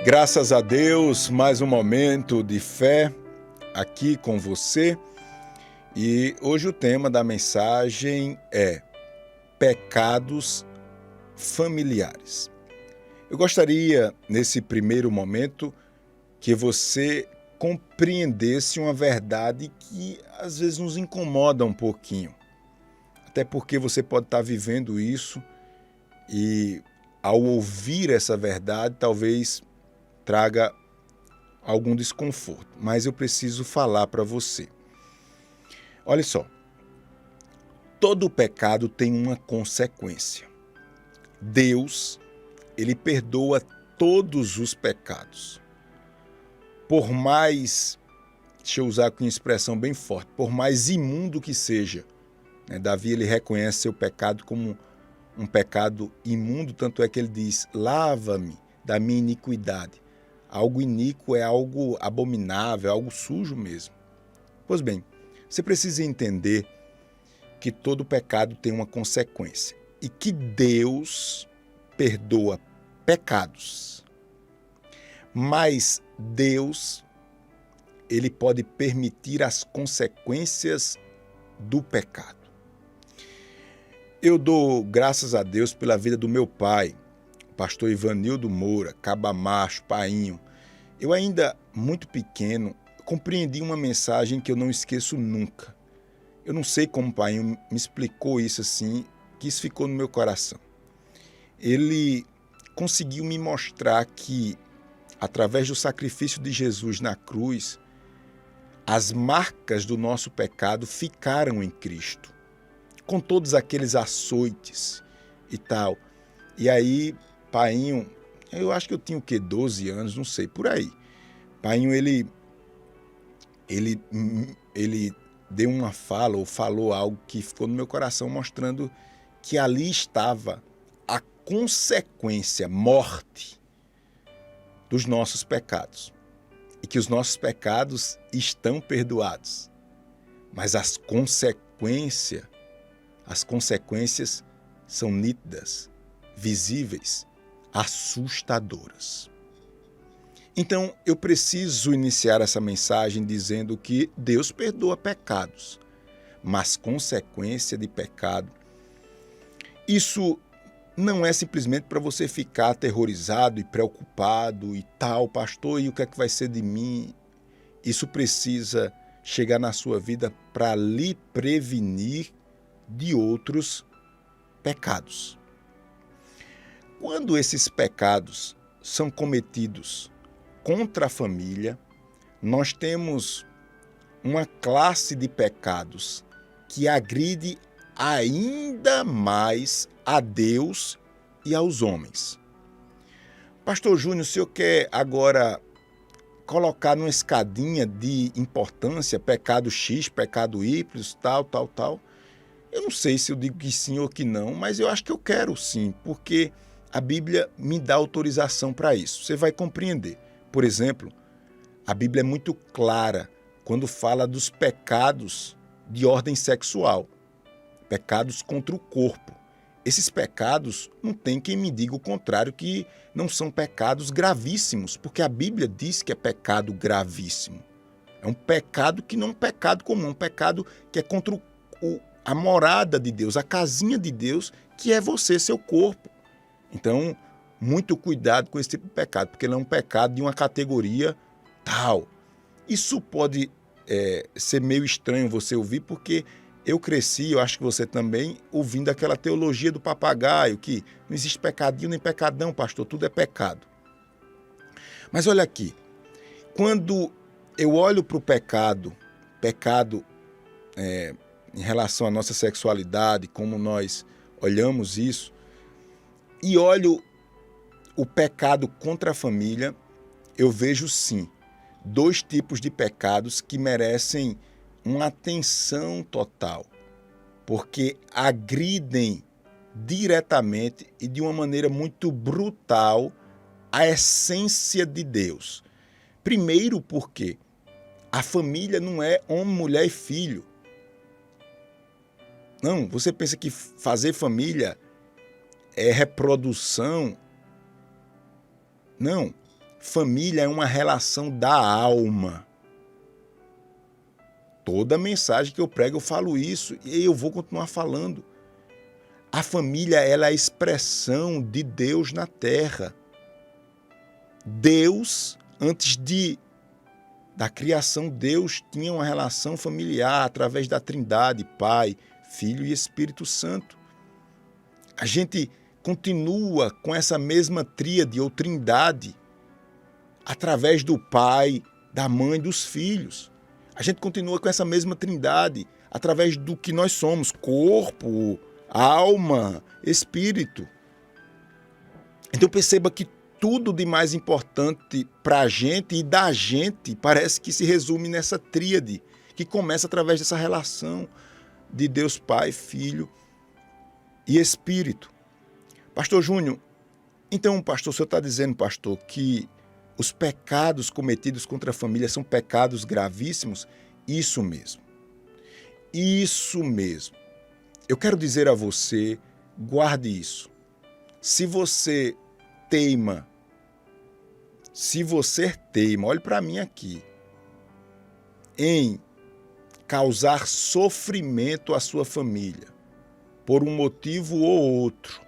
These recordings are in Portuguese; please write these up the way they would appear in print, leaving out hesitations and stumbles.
Graças a Deus, mais um momento de fé aqui com você. E hoje o tema da mensagem é pecados familiares. Eu gostaria, nesse primeiro momento, que você compreendesse uma verdade que às vezes nos incomoda um pouquinho. Até porque você pode estar vivendo isso e, ao ouvir essa verdade, talvez traga algum desconforto, mas eu preciso falar para você. Olha só, todo pecado tem uma consequência. Deus, ele perdoa todos os pecados. Por mais, deixa eu usar aqui uma expressão bem forte, por mais imundo que seja, né? Davi, ele reconhece seu pecado como um pecado imundo, tanto é que ele diz, lava-me da minha iniquidade. Algo iníquo é algo abominável, algo sujo mesmo. Pois bem, você precisa entender que todo pecado tem uma consequência e que Deus perdoa pecados. Mas Deus, ele pode permitir as consequências do pecado. Eu dou graças a Deus pela vida do meu pai, pastor Ivanildo Moura, Cabamacho, Painho. Eu ainda, muito pequeno, compreendi uma mensagem que eu não esqueço nunca. Eu não sei como o Painho me explicou isso assim, que isso ficou no meu coração. Ele conseguiu me mostrar que, através do sacrifício de Jesus na cruz, as marcas do nosso pecado ficaram em Cristo, com todos aqueles açoites e tal. E aí, Painho, eu acho que eu tinha o quê? 12 anos, não sei, por aí. Painho, ele deu uma fala ou falou algo que ficou no meu coração, mostrando que ali estava a consequência, morte dos nossos pecados. E que os nossos pecados estão perdoados. Mas as consequências são nítidas, visíveis, assustadoras. Então, eu preciso iniciar essa mensagem dizendo que Deus perdoa pecados, mas consequência de pecado. Isso não é simplesmente para você ficar aterrorizado e preocupado e tal, pastor, e o que é que vai ser de mim? Isso precisa chegar na sua vida para lhe prevenir de outros pecados. Quando esses pecados são cometidos contra a família, nós temos uma classe de pecados que agride ainda mais a Deus e aos homens. Pastor Júnior, o senhor quer agora colocar numa escadinha de importância pecado X, pecado Y, tal. Eu não sei se eu digo que sim ou que não, mas eu acho que eu quero sim, porque a Bíblia me dá autorização para isso. Você vai compreender. Por exemplo, a Bíblia é muito clara quando fala dos pecados de ordem sexual, pecados contra o corpo. Esses pecados não tem quem me diga o contrário, que não são pecados gravíssimos, porque a Bíblia diz que é pecado gravíssimo. É um pecado que não é um pecado comum, um pecado que é contra a morada de Deus, a casinha de Deus, que é você, seu corpo. Então, muito cuidado com esse tipo de pecado, porque ele é um pecado de uma categoria tal. Isso pode ser meio estranho você ouvir, porque eu cresci, eu acho que você também, ouvindo aquela teologia do papagaio, que não existe pecadinho nem pecadão, pastor, tudo é pecado. Mas olha aqui, quando eu olho para o pecado em relação à nossa sexualidade, como nós olhamos isso, e olho o pecado contra a família, eu vejo sim, dois tipos de pecados que merecem uma atenção total, porque agridem diretamente e de uma maneira muito brutal a essência de Deus. Primeiro porque a família não é homem, mulher e filho. Não, você pensa que fazer família é reprodução? Não. família é uma relação da alma. Toda mensagem que eu prego eu falo isso e eu vou continuar falando. A família, ela é a expressão de Deus na terra. Deus, antes da criação, Deus tinha uma relação familiar através da Trindade, Pai, Filho e Espírito Santo. A gente continua com essa mesma tríade ou trindade através do Pai, da Mãe e dos Filhos. A gente continua com essa mesma trindade através do que nós somos, corpo, alma, espírito. Então perceba que tudo de mais importante para a gente e da gente parece que se resume nessa tríade, que começa através dessa relação de Deus Pai, Filho e Espírito. Pastor Júnior, então, pastor, o senhor está dizendo, pastor, que os pecados cometidos contra a família são pecados gravíssimos? Isso mesmo. Isso mesmo. Eu quero dizer a você, guarde isso. Se você teima, olhe para mim aqui, em causar sofrimento à sua família, por um motivo ou outro,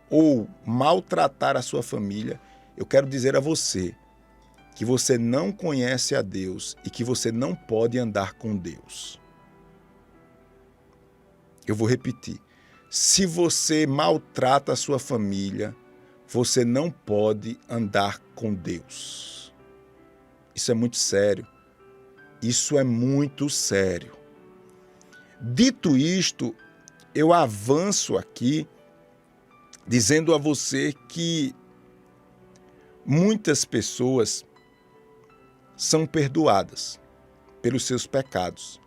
ou maltratar a sua família, eu quero dizer a você que você não conhece a Deus e que você não pode andar com Deus. Eu vou repetir. Se você maltrata a sua família, você não pode andar com Deus. Isso é muito sério. Isso é muito sério. Dito isto, eu avanço aqui dizendo a você que muitas pessoas são perdoadas pelos seus pecados,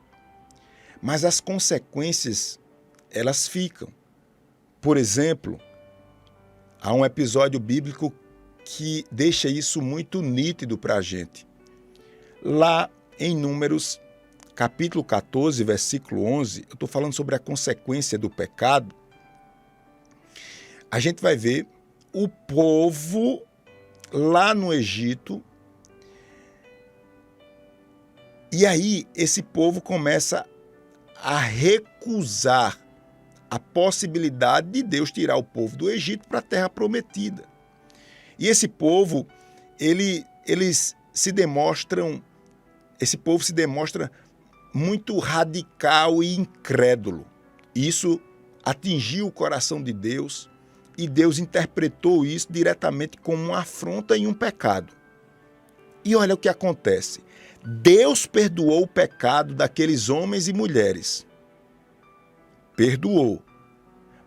mas as consequências, elas ficam. Por exemplo, há um episódio bíblico que deixa isso muito nítido para a gente. Lá em Números, capítulo 14, versículo 11, eu estou falando sobre a consequência do pecado. A gente vai ver o povo lá no Egito, e aí esse povo começa a recusar a possibilidade de Deus tirar o povo do Egito para a terra prometida. E esse povo, esse povo se demonstra muito radical e incrédulo. Isso atingiu o coração de Deus e Deus interpretou isso diretamente como uma afronta e um pecado. E olha o que acontece. Deus perdoou o pecado daqueles homens e mulheres. Perdoou.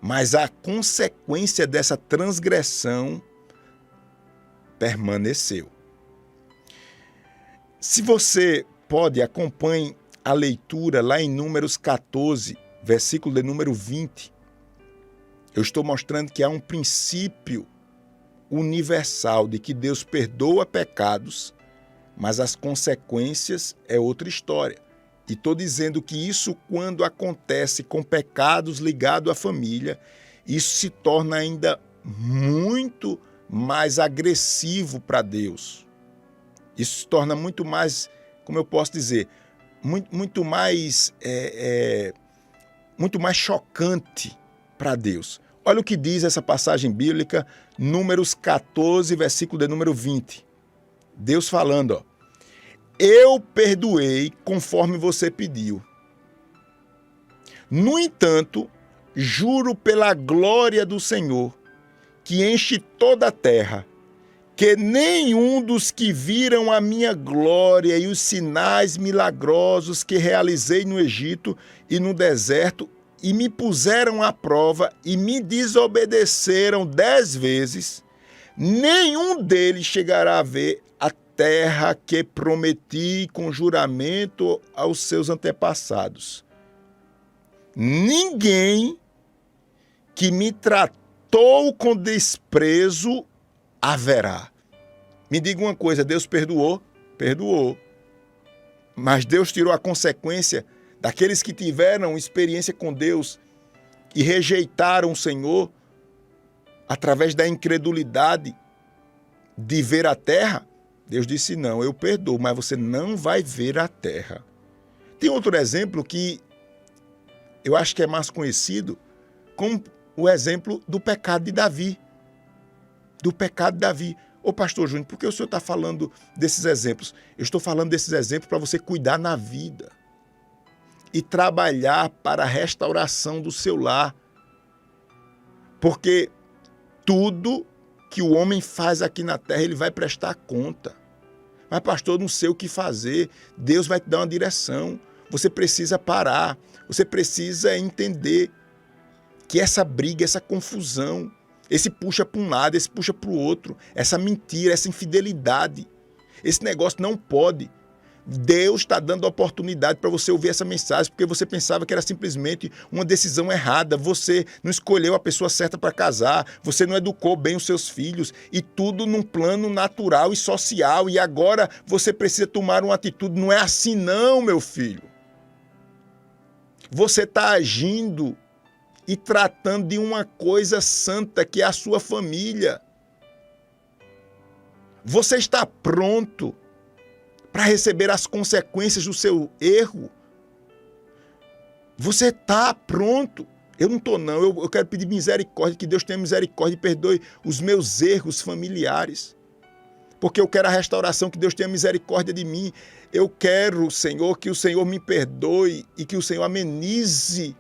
Mas a consequência dessa transgressão permaneceu. Se você pode, acompanhe a leitura lá em Números 14, versículo de número 20. Eu estou mostrando que há um princípio universal de que Deus perdoa pecados, mas as consequências é outra história. E estou dizendo que isso, quando acontece com pecados ligados à família, isso se torna ainda muito mais agressivo para Deus. Isso se torna muito mais, como eu posso dizer, muito mais chocante para Deus. Olha o que diz essa passagem bíblica, Números 14, versículo de número 20. Deus falando, ó, eu perdoei conforme você pediu. No entanto, juro pela glória do Senhor, que enche toda a terra, que nenhum dos que viram a minha glória e os sinais milagrosos que realizei no Egito e no deserto e me puseram à prova e me desobedeceram 10 vezes, nenhum deles chegará a ver a terra que prometi com juramento aos seus antepassados. Ninguém que me tratou com desprezo haverá. Me diga uma coisa, Deus perdoou? Perdoou. Mas Deus tirou a consequência daqueles que tiveram experiência com Deus e rejeitaram o Senhor através da incredulidade de ver a terra? Deus disse: não, eu perdoo, mas você não vai ver a terra. Tem outro exemplo que eu acho que é mais conhecido, como o exemplo do pecado de Davi. Do pecado de Davi. Ô pastor Júnior, por que o senhor está falando desses exemplos? Eu estou falando desses exemplos para você cuidar na vida e trabalhar para a restauração do seu lar. Porque tudo que o homem faz aqui na terra, ele vai prestar conta. Mas pastor, eu não sei o que fazer. Deus vai te dar uma direção. Você precisa parar. Você precisa entender que essa briga, essa confusão, esse puxa para um lado, esse puxa para o outro, essa mentira, essa infidelidade, esse negócio não pode. Deus está dando a oportunidade para você ouvir essa mensagem, porque você pensava que era simplesmente uma decisão errada, você não escolheu a pessoa certa para casar, você não educou bem os seus filhos, e tudo num plano natural e social, e agora você precisa tomar uma atitude. Não é assim não, meu filho. Você está agindo e tratando de uma coisa santa que é a sua família. Você está pronto para receber as consequências do seu erro? Você está pronto? Eu não estou não, eu quero pedir misericórdia, que Deus tenha misericórdia e perdoe os meus erros familiares. Porque eu quero a restauração, que Deus tenha misericórdia de mim. Eu quero, Senhor, que o Senhor me perdoe e que o Senhor amenize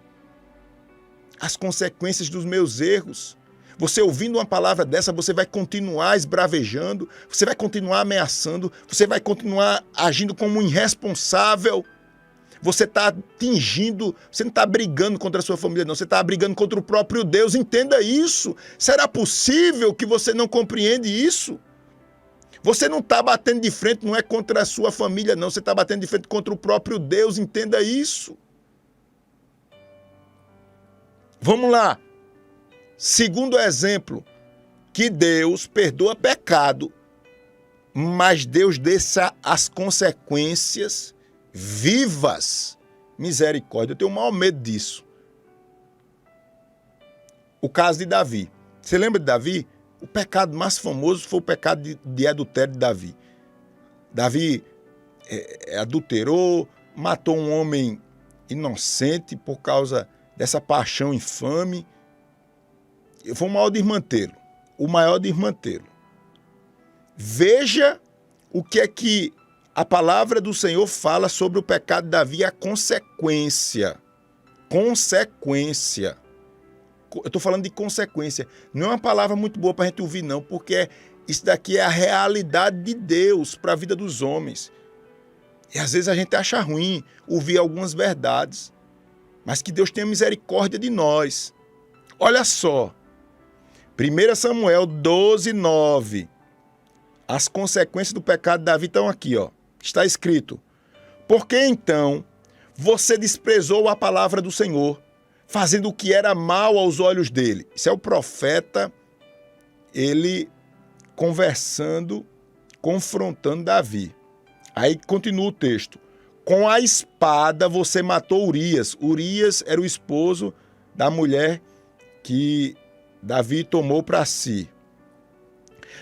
as consequências dos meus erros. Você ouvindo uma palavra dessa, você vai continuar esbravejando, você vai continuar ameaçando, você vai continuar agindo como um irresponsável. Você está atingindo, você não está brigando contra a sua família, não, você está brigando contra o próprio Deus. Entenda isso. Será possível que você não compreende isso? Você não está batendo de frente, não é contra a sua família, não, você está batendo de frente contra o próprio Deus. Entenda isso. Vamos lá. Segundo exemplo, que Deus perdoa pecado, mas Deus deixa as consequências vivas. Misericórdia, eu tenho o maior medo disso. O caso de Davi. Você lembra de Davi? O pecado mais famoso foi o pecado de adultério de Davi. Davi adulterou, matou um homem inocente por causa dessa paixão infame. Foi o maior desmantelo. O maior desmantelo. Veja o que é que a palavra do Senhor fala sobre o pecado de Davi, a consequência. Consequência. Eu estou falando de consequência. Não é uma palavra muito boa para a gente ouvir, não, porque isso daqui é a realidade de Deus para a vida dos homens. E às vezes a gente acha ruim ouvir algumas verdades, mas que Deus tenha misericórdia de nós. Olha só, 1 Samuel 12:9. As consequências do pecado de Davi estão aqui, ó. Está escrito: porque então você desprezou a palavra do Senhor, fazendo o que era mal aos olhos dele. Isso é o profeta, ele conversando, confrontando Davi. Aí continua o texto. Com a espada você matou Urias. Urias era o esposo da mulher que Davi tomou para si.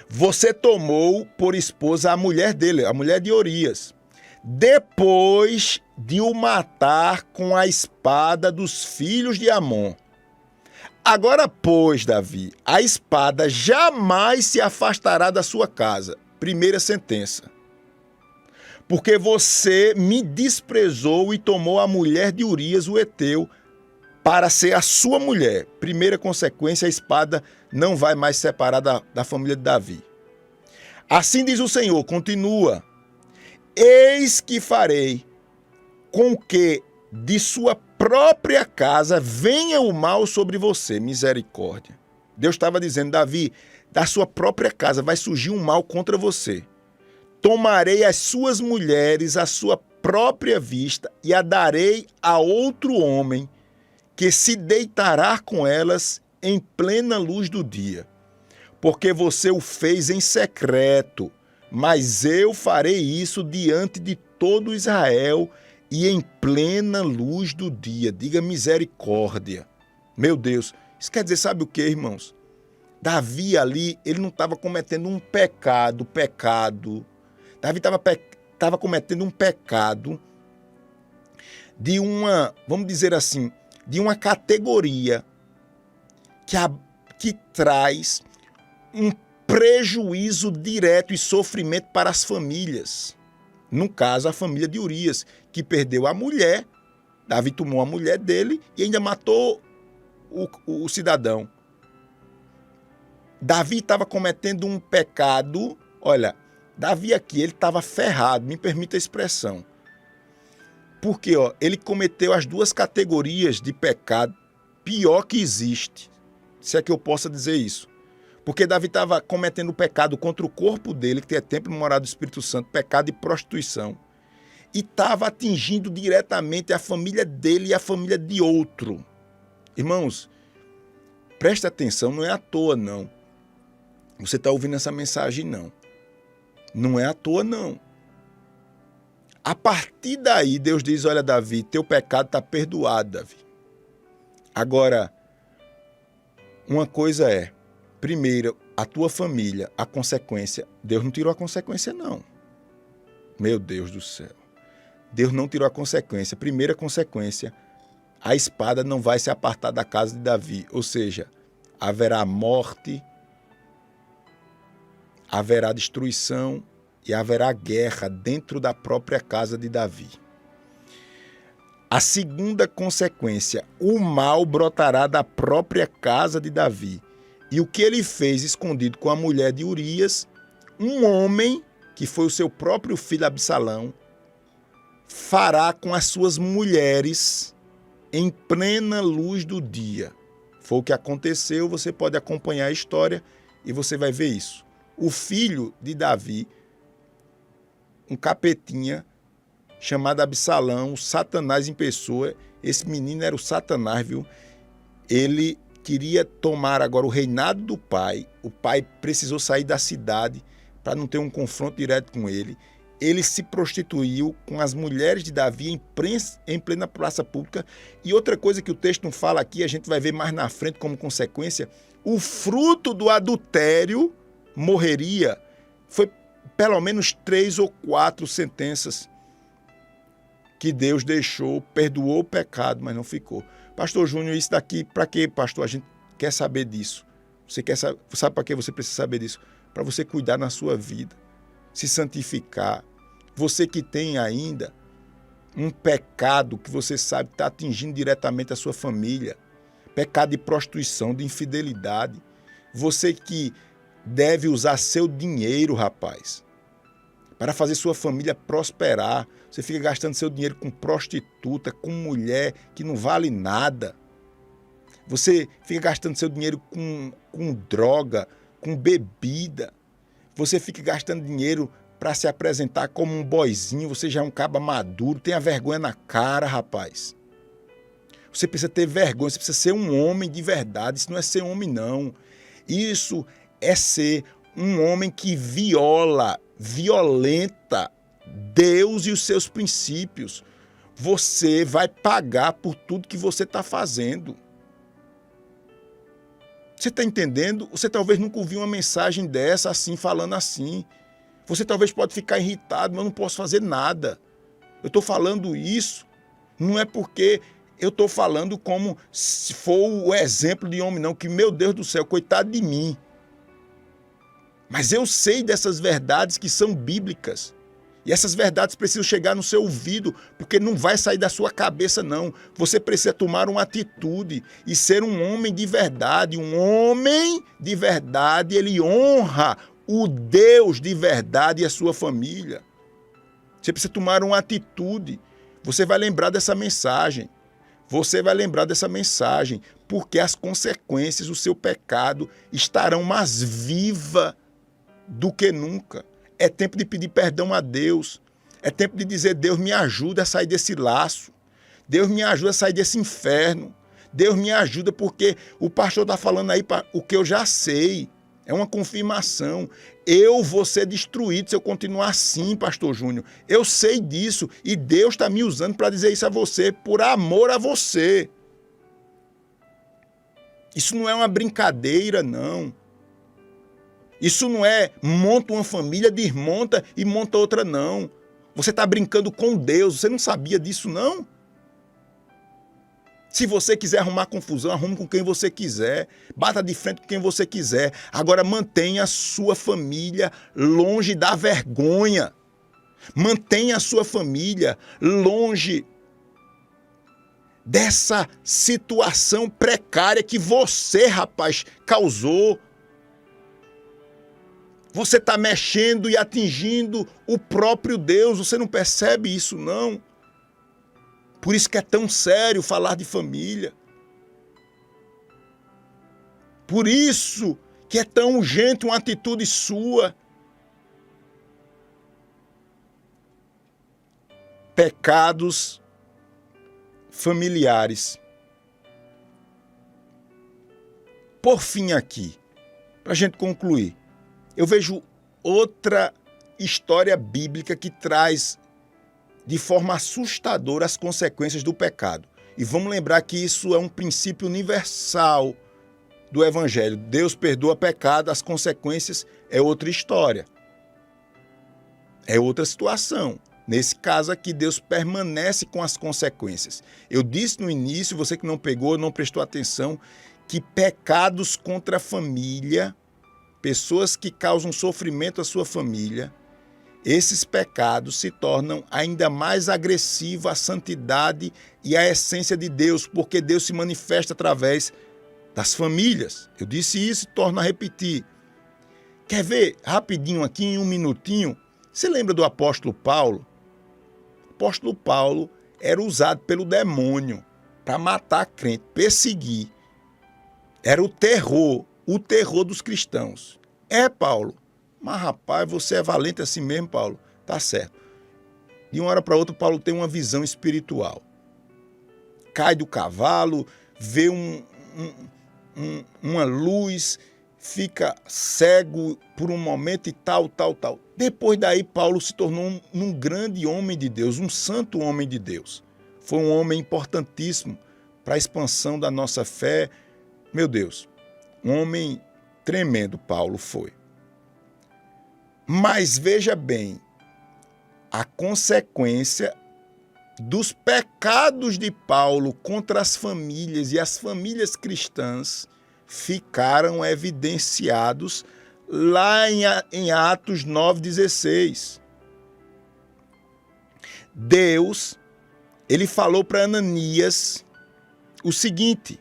Você tomou por esposa a mulher dele, a mulher de Urias, depois de o matar com a espada dos filhos de Amon. Agora, pois, Davi, a espada jamais se afastará da sua casa. Primeira sentença. Porque você me desprezou e tomou a mulher de Urias, o heteu, para ser a sua mulher. Primeira consequência, a espada não vai mais separar da família de Davi. Assim diz o Senhor, continua. Eis que farei com que de sua própria casa venha o mal sobre você. Misericórdia. Deus estava dizendo, Davi, da sua própria casa vai surgir um mal contra você. Tomarei as suas mulheres à sua própria vista e a darei a outro homem que se deitará com elas em plena luz do dia. Porque você o fez em secreto, mas eu farei isso diante de todo Israel e em plena luz do dia. Diga misericórdia. Meu Deus, isso quer dizer, sabe o que, irmãos? Davi ali, ele não estava cometendo um pecado, Davi estava cometendo um pecado de vamos dizer assim, de uma categoria que traz um prejuízo direto e sofrimento para as famílias. No caso, a família de Urias, que perdeu a mulher. Davi tomou a mulher dele e ainda matou o cidadão. Davi estava cometendo um pecado. Olha, Davi aqui, ele estava ferrado, me permita a expressão. Porque ele cometeu as duas categorias de pecado pior que existe. Se é que eu possa dizer isso. Porque Davi estava cometendo pecado contra o corpo dele, que é templo e morada do Espírito Santo, pecado de prostituição. E estava atingindo diretamente a família dele e a família de outro. Irmãos, preste atenção, não é à toa, não. Você está ouvindo essa mensagem, não. Não é à toa, não. A partir daí, Deus diz, olha, Davi, teu pecado está perdoado, Davi. Agora, uma coisa é, primeiro, a tua família, a consequência. Deus não tirou a consequência, não. Meu Deus do céu. Deus não tirou a consequência. Primeira consequência, a espada não vai se apartar da casa de Davi. Ou seja, haverá morte, haverá destruição e haverá guerra dentro da própria casa de Davi. A segunda consequência, o mal brotará da própria casa de Davi. E o que ele fez escondido com a mulher de Urias, um homem, que foi o seu próprio filho Absalão, fará com as suas mulheres em plena luz do dia. Foi o que aconteceu, você pode acompanhar a história e você vai ver isso. O filho de Davi, um capetinha chamado Absalão, o Satanás em pessoa, esse menino era o Satanás, viu? Ele queria tomar agora o reinado do pai, o pai precisou sair da cidade para não ter um confronto direto com ele. Ele se prostituiu com as mulheres de Davi em plena praça pública. E outra coisa que o texto não fala aqui, a gente vai ver mais na frente como consequência, o fruto do adultério morreria. Foi pelo menos 3 ou 4 sentenças que Deus deixou, perdoou o pecado, mas não ficou. Pastor Júnior, isso daqui, para quê, pastor? A gente quer saber disso. Você quer sabe para que você precisa saber disso? Para você cuidar na sua vida, se santificar. Você que tem ainda um pecado que você sabe que está atingindo diretamente a sua família, pecado de prostituição, de infidelidade. Você que deve usar seu dinheiro, rapaz, para fazer sua família prosperar. Você fica gastando seu dinheiro com prostituta, com mulher que não vale nada. Você fica gastando seu dinheiro com droga, com bebida. Você fica gastando dinheiro para se apresentar como um boizinho. Você já é um caba maduro. Tenha vergonha na cara, rapaz. Você precisa ter vergonha. Você precisa ser um homem de verdade. Isso não é ser homem, não. Isso é ser um homem que violenta Deus e os seus princípios. Você vai pagar por tudo que você está fazendo. Você está entendendo? Você talvez nunca ouviu uma mensagem dessa assim, falando assim. Você talvez pode ficar irritado, mas eu não posso fazer nada. Eu estou falando isso, não é porque eu estou falando como se for o exemplo de homem, não, que meu Deus do céu, coitado de mim. Mas eu sei dessas verdades que são bíblicas. E essas verdades precisam chegar no seu ouvido, porque não vai sair da sua cabeça, não. Você precisa tomar uma atitude e ser um homem de verdade. Um homem de verdade, ele honra o Deus de verdade e a sua família. Você precisa tomar uma atitude. Você vai lembrar dessa mensagem. Você vai lembrar dessa mensagem, porque as consequências do seu pecado estarão mais vivas do que nunca. É tempo de pedir perdão a Deus. É tempo de dizer, Deus me ajuda a sair desse laço. Deus me ajuda a sair desse inferno. Deus me ajuda porque o pastor está falando aí o que eu já sei. É uma confirmação. Eu vou ser destruído se eu continuar assim, pastor Júnior. Eu sei disso e Deus está me usando para dizer isso a você, por amor a você. Isso não é uma brincadeira, não. Isso não é monta uma família, desmonta e monta outra, não. Você está brincando com Deus, você não sabia disso, não? Se você quiser arrumar confusão, arrume com quem você quiser. Bata de frente com quem você quiser. Agora mantenha a sua família longe da vergonha. Mantenha a sua família longe dessa situação precária que você, rapaz, causou. Você está mexendo e atingindo o próprio Deus. Você não percebe isso, não? Por isso que é tão sério falar de família. Por isso que é tão urgente uma atitude sua. Pecados familiares. Por fim aqui, para a gente concluir, eu vejo outra história bíblica que traz de forma assustadora as consequências do pecado. E vamos lembrar que isso é um princípio universal do Evangelho. Deus perdoa pecado, as consequências é outra história. É outra situação. Nesse caso aqui, Deus permanece com as consequências. Eu disse no início, você que não pegou, não prestou atenção, que pecados contra a família, pessoas que causam sofrimento à sua família, esses pecados se tornam ainda mais agressivos à santidade e à essência de Deus, porque Deus se manifesta através das famílias. Eu disse isso e torno a repetir. Quer ver rapidinho aqui, em um minutinho? Você lembra do apóstolo Paulo? O apóstolo Paulo era usado pelo demônio para matar crente, perseguir. Era o terror dos cristãos. Paulo. Mas, rapaz, você é valente assim mesmo, Paulo? Tá certo. De uma hora para outra, Paulo tem uma visão espiritual. Cai do cavalo, vê uma luz, fica cego por um momento e tal. Depois daí, Paulo se tornou um grande homem de Deus, um santo homem de Deus. Foi um homem importantíssimo para a expansão da nossa fé. Meu Deus, um homem tremendo, Paulo foi. Mas veja bem, a consequência dos pecados de Paulo contra as famílias e as famílias cristãs ficaram evidenciados lá em Atos 9,16. Deus, ele falou para Ananias o seguinte,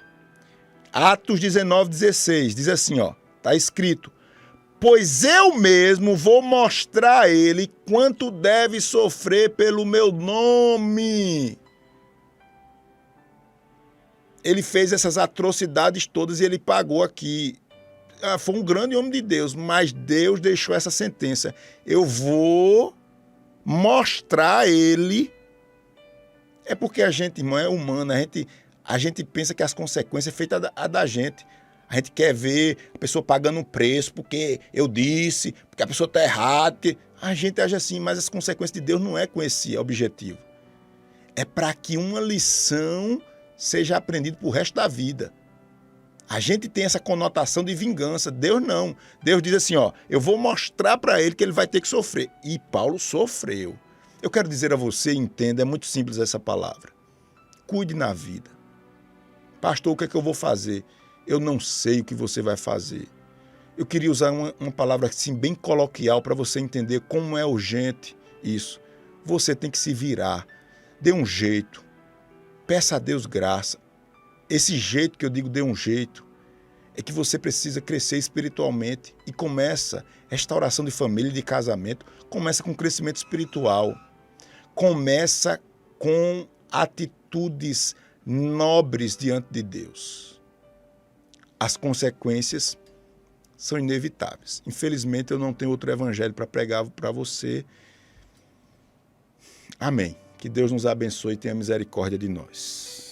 Atos 19,16, diz assim, está escrito, pois eu mesmo vou mostrar a ele quanto deve sofrer pelo meu nome. Ele fez essas atrocidades todas e ele pagou aqui. Foi um grande homem de Deus, mas Deus deixou essa sentença. Eu vou mostrar a ele. É porque a gente, irmão, é humano. A gente pensa que as consequências é feita da gente. A gente quer ver a pessoa pagando um preço porque eu disse, porque a pessoa está errada. A gente age assim, mas as consequências de Deus não é com esse objetivo. É para que uma lição seja aprendida para o resto da vida. A gente tem essa conotação de vingança. Deus não. Deus diz assim, eu vou mostrar para ele que ele vai ter que sofrer. E Paulo sofreu. Eu quero dizer a você, entenda, é muito simples essa palavra. Cuide na vida. Pastor, o que é que eu vou fazer? Eu não sei o que você vai fazer. Eu queria usar uma palavra assim bem coloquial para você entender como é urgente isso. Você tem que se virar. Dê um jeito. Peça a Deus graça. Esse jeito que eu digo, dê um jeito, é que você precisa crescer espiritualmente e começa restauração de família e de casamento, começa com crescimento espiritual. Começa com atitudes nobres diante de Deus. As consequências são inevitáveis. Infelizmente, eu não tenho outro evangelho para pregar para você. Amém. Que Deus nos abençoe e tenha misericórdia de nós.